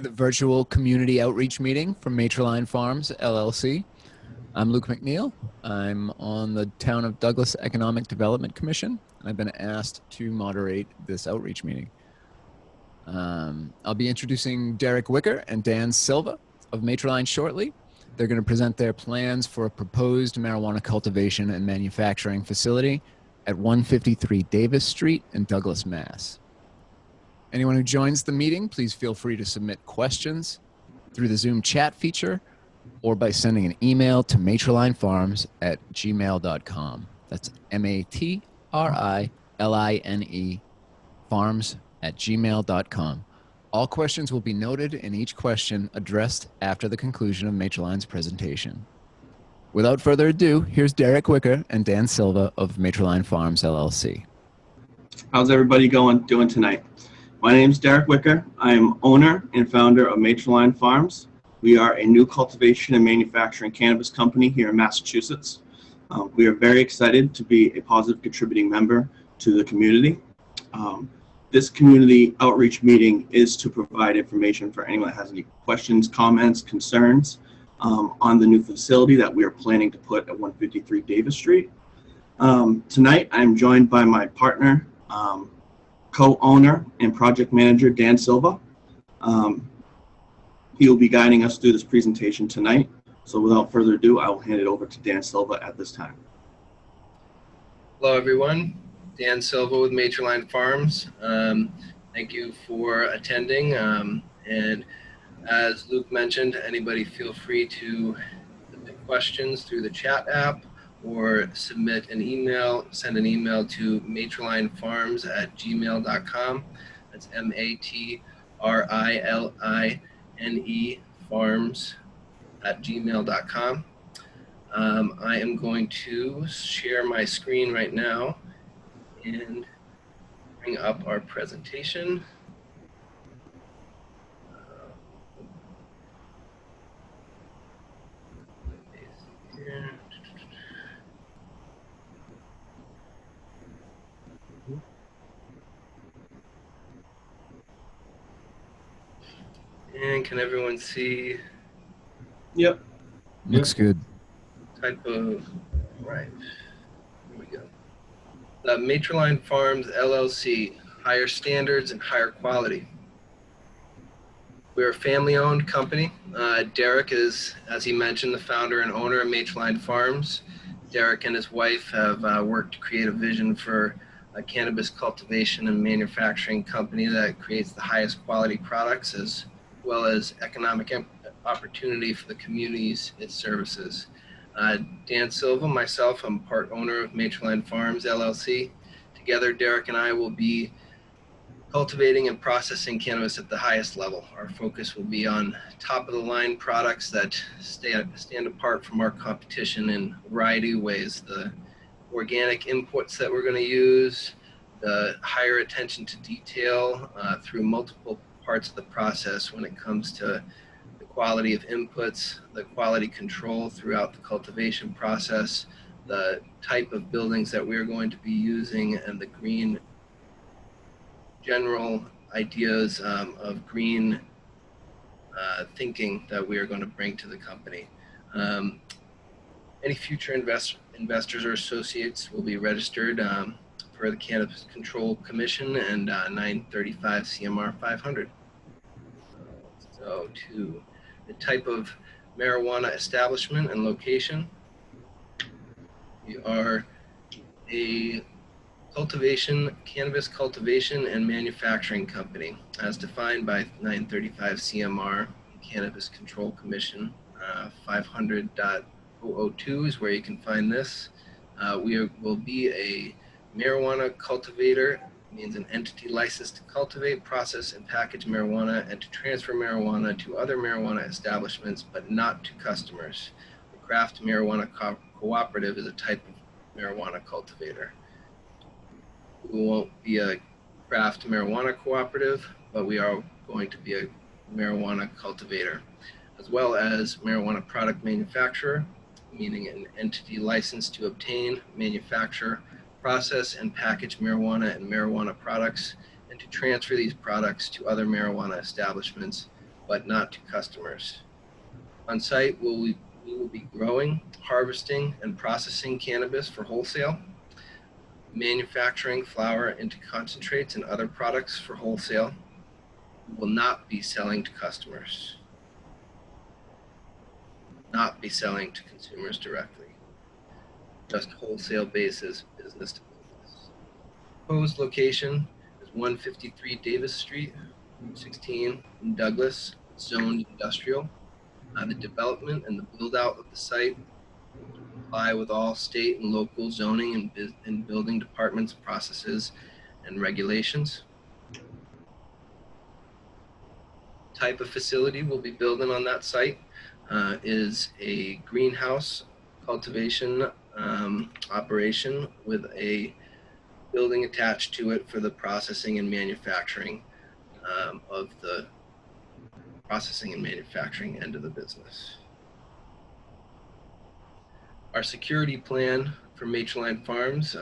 the virtual community outreach meeting from Matriline Farms, LLC. I'm Luke McNeil. I'm on the Town of Douglas Economic Development Commission, and I've been asked to moderate this outreach meeting. I'll be introducing Derek Wicker and Dan Silva of Matriline shortly. They're going to present their plans for a proposed marijuana cultivation and manufacturing facility at 153 Davis Street in Douglas, Mass. Anyone who joins the meeting, please feel free to submit questions through the Zoom chat feature or by sending an email to matrilinefarms@gmail.com. That's MATRILINE farms@gmail.com. All questions will be noted and each question addressed after the conclusion of Matriline's presentation. Without further ado, here's Derek Wicker and Dan Silva of Matriline Farms, LLC. How's everybody doing tonight? My name is Derek Wicker. I am owner and founder of Matriline Farms. We are a new cultivation and manufacturing cannabis company here in Massachusetts. We are very excited to be a positive contributing member to the community. This community outreach meeting is to provide information for anyone that has any questions, comments, concerns on the new facility that we are planning to put at 153 Davis Street. Tonight, I'm joined by my partner, co-owner and project manager, Dan Silva. He will be guiding us through this presentation tonight. So without further ado, I will hand it over to Dan Silva at this time. Hello, everyone. Dan Silva with Matriline Farms. Thank you for attending. And as Luke mentioned, anybody feel free to submit questions through the chat app or submit an email, send an email to matrilinefarms@gmail.com. That's MATRILINE farms@gmail.com. I am going to share my screen right now and bring up our presentation. And can everyone see? Yep. Looks good. Type of, right, here we go. The Matriline Farms LLC, higher standards and higher quality. We're a family-owned company. Derek is, as he mentioned, the founder and owner of Matriline Farms. Derek and his wife have worked to create a vision for a cannabis cultivation and manufacturing company that creates the highest quality products as well as economic opportunity for the communities it services. Dan Silva, myself, I'm part owner of Matriline Farms LLC. Together, Derek and I will be cultivating and processing cannabis at the highest level. Our focus will be on top-of-the-line products that stand apart from our competition in a variety of ways. The organic inputs that we're going to use, the higher attention to detail through multiple parts of the process when it comes to the quality of inputs, the quality control throughout the cultivation process, the type of buildings that we're going to be using, and the green general ideas of green thinking that we are going to bring to the company. Any future investors or associates will be registered for the Cannabis Control Commission and 935 CMR 500. So to the type of marijuana establishment and location, we are a cannabis cultivation and manufacturing company as defined by 935 CMR, Cannabis Control Commission. 500.002 is where you can find this. Will be a marijuana cultivator, means an entity licensed to cultivate, process, and package marijuana and to transfer marijuana to other marijuana establishments, but not to customers. The craft marijuana cooperative is a type of marijuana cultivator. We won't be a craft marijuana cooperative, but we are going to be a marijuana cultivator, as well as marijuana product manufacturer, meaning an entity licensed to obtain, manufacture, process, and package marijuana and marijuana products, and to transfer these products to other marijuana establishments but not to customers. On site, we will be growing, harvesting, and processing cannabis for wholesale, manufacturing flower into concentrates and other products for wholesale. We will not be selling to customers, not be selling to consumers directly, just wholesale basis, business to business. Proposed location is 153 Davis Street, Route 16 in Douglas, zoned industrial. The development and the build out of the site comply with all state and local zoning and building departments, processes, and regulations. Type of facility we'll be building on that site is a greenhouse cultivation operation with a building attached to it for the processing and manufacturing of the processing and manufacturing end of the business. Our security plan for Matriline Farms,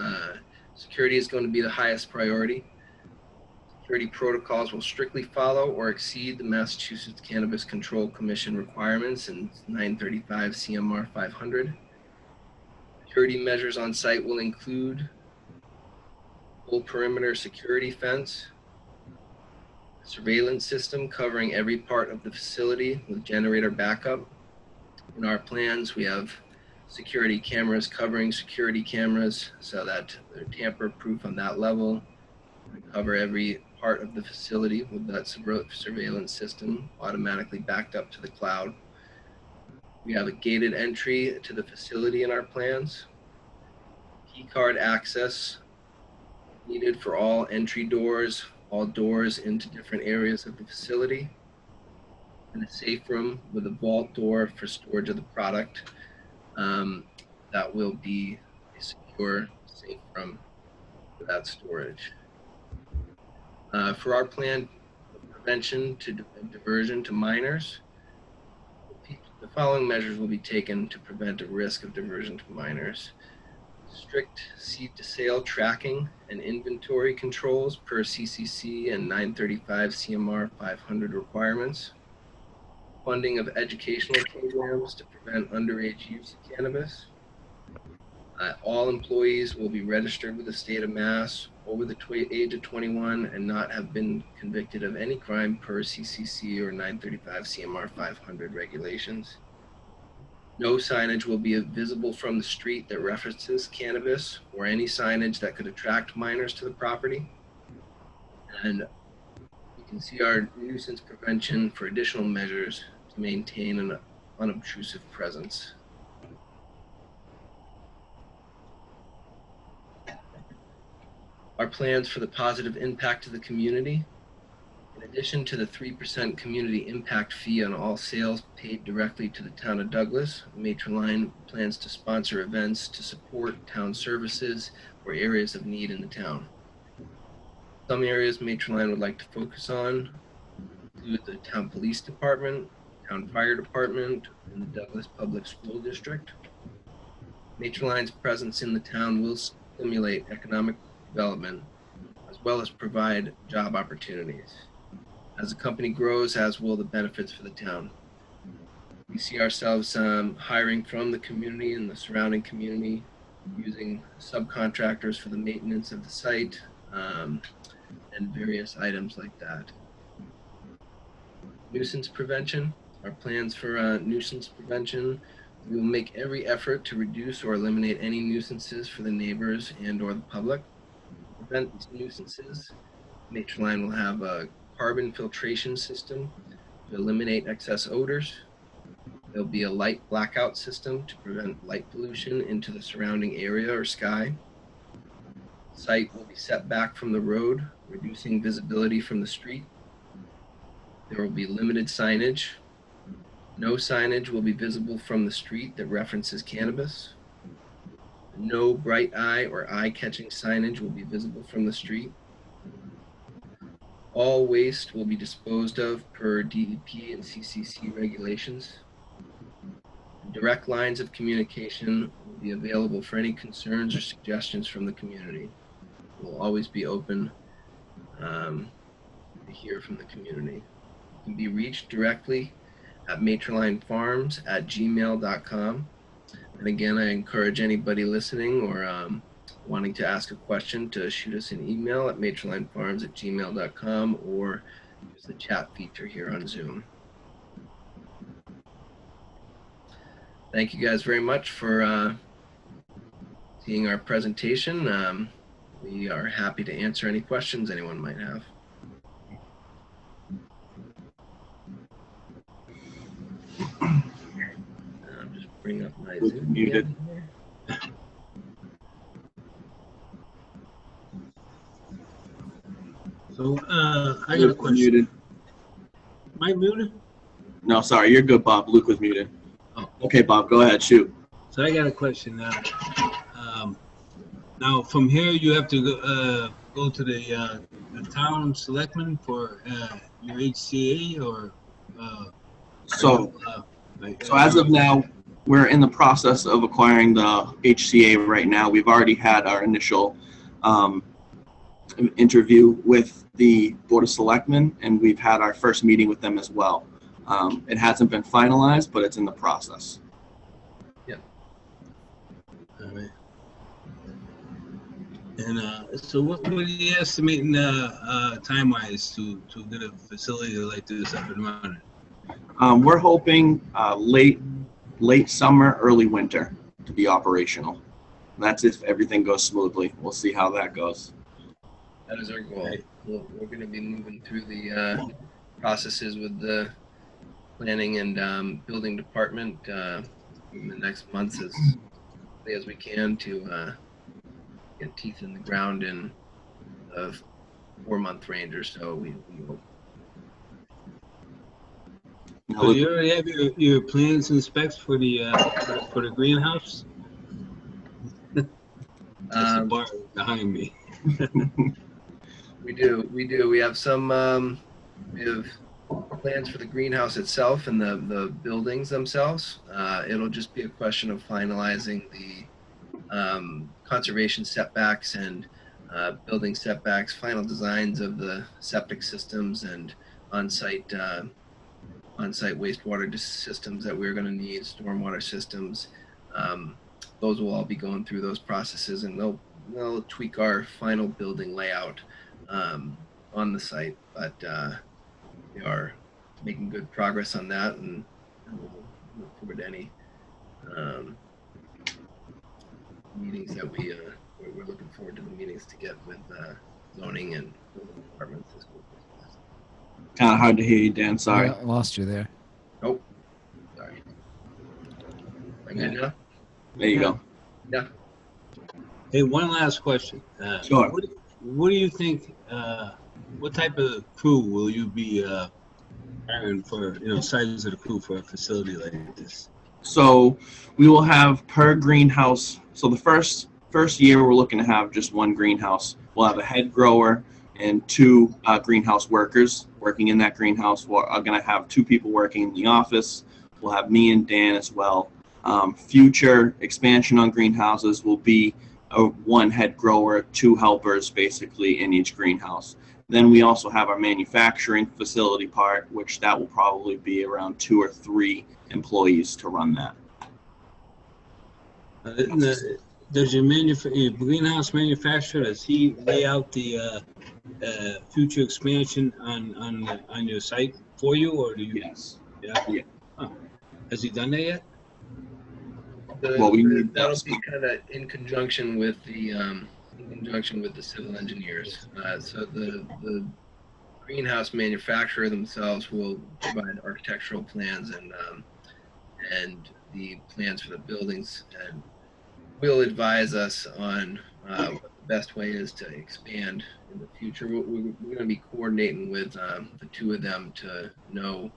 security is going to be the highest priority. Security protocols will strictly follow or exceed the Massachusetts Cannabis Control Commission requirements in 935 CMR 500. Security measures on site will include full perimeter security fence, surveillance system covering every part of the facility with generator backup. In our plans, we have security cameras covering security cameras so that they're tamper-proof on that level. We cover every part of the facility with that surveillance system automatically backed up to the cloud. We have a gated entry to the facility in our plans. Key card access needed for all entry doors, all doors into different areas of the facility, and a safe room with a vault door for storage of the product. That will be a secure, safe room for that storage. For our plan of prevention to diversion to minors, the following measures will be taken to prevent a risk of diversion to minors. Strict seed to sale tracking and inventory controls per CCC and 935 CMR 500 requirements. Funding of educational programs to prevent underage use of cannabis. All employees will be registered with the state of Mass over the age of 21 and not have been convicted of any crime per CCC or 935 CMR 500 regulations. No signage will be visible from the street that references cannabis or any signage that could attract minors to the property. And you can see our nuisance prevention for additional measures to maintain an unobtrusive presence. Our plans for the positive impact to the community. In addition to the 3% community impact fee on all sales paid directly to the town of Douglas, Matriline plans to sponsor events to support town services or areas of need in the town. Some areas Matriline would like to focus on include the town police department, town fire department, and the Douglas Public School District. Matriline's presence in the town will stimulate economic development as well as provide job opportunities. As the company grows, as will the benefits for the town. We see ourselves hiring from the community and the surrounding community, using subcontractors for the maintenance of the site, and various items like that. Nuisance prevention. Our plans for nuisance prevention. We will make every effort to reduce or eliminate any nuisances for the neighbors and or the public. To prevent these nuisances, Matriline will have a carbon filtration system to eliminate excess odors. There'll be a light blackout system to prevent light pollution into the surrounding area or sky. The site will be set back from the road, reducing visibility from the street. There will be limited signage. No signage will be visible from the street that references cannabis. No bright eye or eye-catching signage will be visible from the street. All waste will be disposed of per DEP and CCC regulations. Direct lines of communication will be available for any concerns or suggestions from the community. We'll always be open to hear from the community. can be reached directly at matrilinefarms@gmail.com. And again, I encourage anybody listening or wanting to ask a question to shoot us an email at matrilinefarms@gmail.com or use the chat feature here on Zoom. Thank you guys very much for seeing our presentation. We are happy to answer any questions anyone might have. I'll just bring up my Zoom Muted. again here. So I got a question. Muted. Am I muted? No, sorry, you're good, Bob. Luke was muted. Oh. Okay, Bob, go ahead, shoot. So I got a question now. Now from here you have to go to the town selectmen for your HCA or So as of now, we're in the process of acquiring the HCA right now. We've already had our initial interview with the Board of Selectmen, and we've had our first meeting with them as well. It hasn't been finalized, but it's in the process. all right. And so what are you estimating time-wise to get a facility like this up and running? We're hoping late summer, early winter to be operational. That's if everything goes smoothly. We'll see how that goes. That is our goal. We're going to be moving through the processes with the planning and building department in the next months as quickly as we can to get teeth in the ground in a 4-month range or so. We hope. So you already have your plans and specs for the greenhouse? That's the bar behind me. We do. We have some. We have plans for the greenhouse itself and the buildings themselves. It'll just be a question of finalizing the conservation setbacks and building setbacks, final designs of the septic systems and on-site wastewater systems that we're going to need, stormwater systems. Those will all be going through those processes, and they'll tweak our final building layout on the site. But we are making good progress on that, and we'll look forward to any meetings that we're looking forward to the meetings to get with zoning and building departments this week. Kind of hard to hear you, Dan. Sorry. Yeah, I lost you there. Nope. Sorry. Am I good now? There you go. Yeah. Hey, one last question. Sure. What do you think? What type of crew will you be hiring for? Size of the crew for a facility like this? So we will have per greenhouse. So the first year we're looking to have just one greenhouse. We'll have a head grower and 2 greenhouse workers working in that greenhouse. We're going to have 2 people working in the office. We'll have me and Dan as well. Future expansion on greenhouses will be 1 head grower, 2 helpers basically in each greenhouse. Then we also have our manufacturing facility part, which that will probably be around 2 or 3 employees to run that. Does your greenhouse manufacturer, does he lay out the future expansion on your site for you, or do you? Yes. Yeah. Oh. Has he done that yet? Well, that'll be kind of in conjunction with the civil engineers. So the greenhouse manufacturer themselves will provide architectural plans and the plans for the buildings, and will advise us on what the best way is to expand in the future. We're going to be coordinating with the 2 of them to know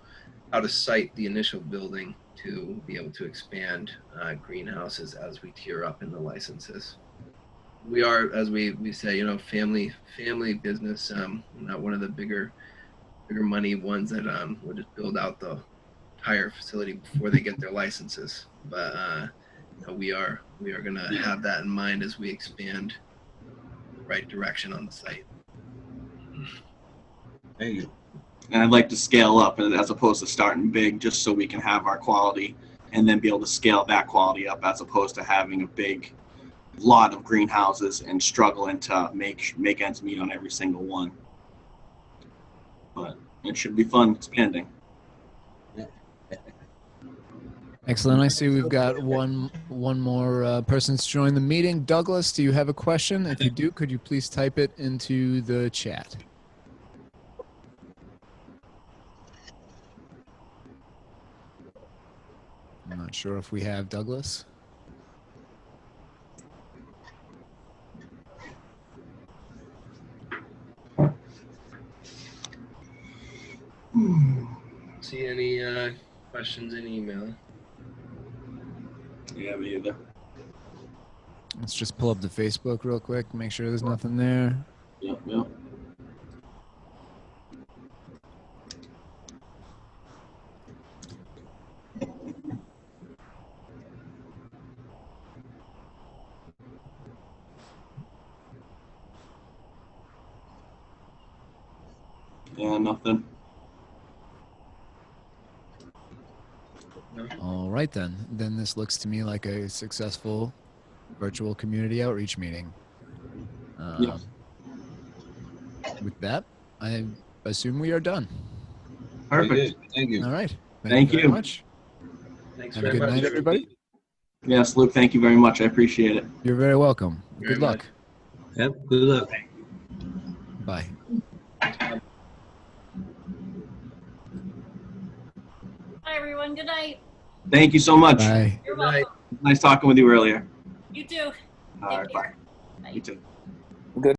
how to site the initial building to be able to expand greenhouses as we tier up in the licenses. We are, as we say, family business. Not one of the bigger money ones that will just build out the entire facility before they get their licenses. But we are going to have that in mind as we expand the right direction on the site. Thank you. And I'd like to scale up as opposed to starting big, just so we can have our quality and then be able to scale that quality up as opposed to having a big lot of greenhouses and struggling to make ends meet on every single one. But it should be fun expanding. Excellent. I see we've got one more person to join the meeting. Douglas, do you have a question? If you do, could you please type it into the chat? I'm not sure if we have Douglas. See any questions in email? Yeah, me either. Let's just pull up the Facebook real quick, make sure there's nothing there. Yep. Yeah, nothing. No? All right, then. Then this looks to me like a successful virtual community outreach meeting. Yeah. With that, I assume we are done. Very Perfect. good. Thank you. All right. Thank very you. much. Thanks Have a very good much. night, everybody. Yes, Luke, thank you very much. I appreciate it. You're very welcome. Very Good luck. Yep, good luck. Bye. Hi, everyone. Good night. Thank you so much. Bye. You're Good night. welcome. Nice talking with you earlier. You too. All right, care. bye. Bye. You too.